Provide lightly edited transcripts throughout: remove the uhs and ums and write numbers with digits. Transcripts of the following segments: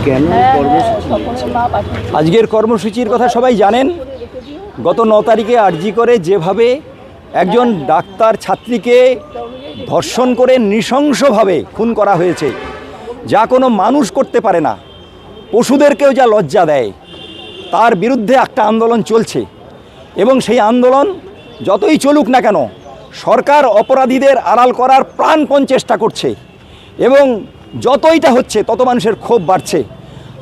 কেন আজকের কর্মসূচির কথা সবাই জানেন। গত 9 তারিখে আরজি করে যেভাবে একজন ডাক্তার ছাত্রীকে ধর্ষণ করে নৃশংসভাবে খুন করা হয়েছে, যা কোনো মানুষ করতে পারে না, পশুদেরকেও যা লজ্জা দেয়, তার বিরুদ্ধে একটা আন্দোলন চলছে। এবং সেই আন্দোলন যতই চলুক না কেন, সরকার অপরাধীদের আড়াল করার প্রাণপণ চেষ্টা করছে এবং যতইটা হচ্ছে তত মানুষের ক্ষোভ বাড়ছে।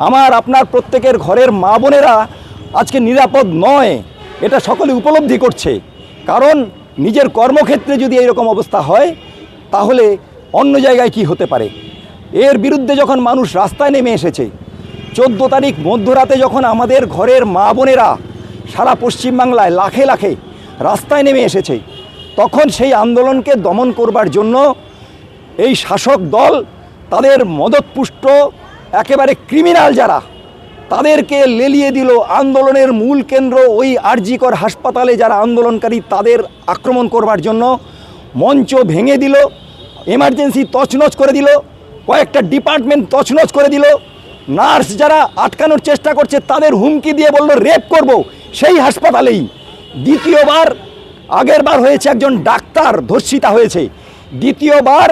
আমার আপনার প্রত্যেকের ঘরের মা বোনেরা আজকে নিরাপদ নয়, এটা সকলে উপলব্ধি করছে। কারণ নিজের কর্মক্ষেত্রে যদি এইরকম অবস্থা হয়, তাহলে অন্য জায়গায় কি হতে পারে। এর বিরুদ্ধে যখন মানুষ রাস্তায় নেমে এসেছে, 14 তারিখ মধ্যরাতে যখন আমাদের ঘরের মা বোনেরা সারা পশ্চিমবাংলায় লাখে লাখে রাস্তায় নেমে এসেছে, তখন সেই আন্দোলনকে দমন করবার জন্য এই শাসক দল তাদের মদতপুষ্ট একেবারে ক্রিমিনাল যারা, তাদেরকে লেলিয়ে দিল। আন্দোলনের মূল কেন্দ্র ওই আরজি কর হাসপাতালে যারা আন্দোলনকারী, তাদের আক্রমণ করবার জন্য মঞ্চ ভেঙে দিল, এমার্জেন্সি তছনছ করে দিল, কয়েকটা ডিপার্টমেন্ট তছনছ করে দিল। নার্স যারা আটকানোর চেষ্টা করছে তাদের হুমকি দিয়ে বলল রেপ করব সেই হাসপাতালেই। দ্বিতীয়বার, আগের বার হয়েছে একজন ডাক্তার ধর্ষিতা হয়েছে, দ্বিতীয়বার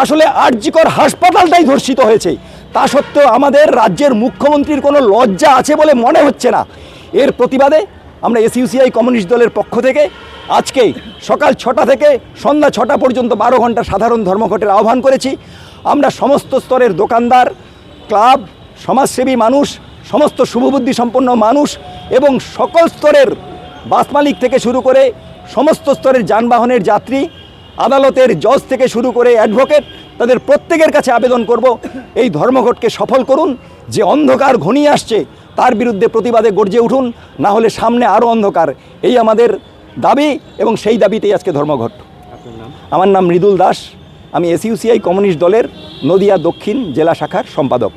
আসলে আরজি কর হাসপাতালটাই ধর্ষিত হয়েছে। তা সত্ত্বেও আমাদের রাজ্যের মুখ্যমন্ত্রীর কোনো লজ্জা আছে বলে মনে হচ্ছে না। এর প্রতিবাদে আমরা এসইউসিআই কমিউনিস্ট দলের পক্ষ থেকে আজকে সকাল 6টা থেকে সন্ধ্যা 6টা পর্যন্ত 12 ঘন্টা সাধারণ ধর্মঘটের আহ্বান করেছি। আমরা সমস্ত স্তরের দোকানদার, ক্লাব, সমাজসেবী মানুষ, সমস্ত শুভবুদ্ধি সম্পন্ন মানুষ এবং সকল স্তরের বাস মালিক থেকে শুরু করে সমস্ত স্তরের যানবাহনের যাত্রী, আদালতের জজ থেকে শুরু করে অ্যাডভোকেট, তাদের প্রত্যেকের কাছে আবেদন করব, এই ধর্মঘটকে সফল করুন। যে অন্ধকার ঘনিয়ে আসছে তার বিরুদ্ধে প্রতিবাদে গর্জে উঠুন, না হলে সামনে আরও অন্ধকার। এই আমাদের দাবি এবং সেই দাবিতেই আজকে ধর্মঘট। আমার নাম মৃদুল দাস, আমি এসইউসিআই কমিউনিস্ট দলের নদিয়া দক্ষিণ জেলা শাখার সম্পাদক।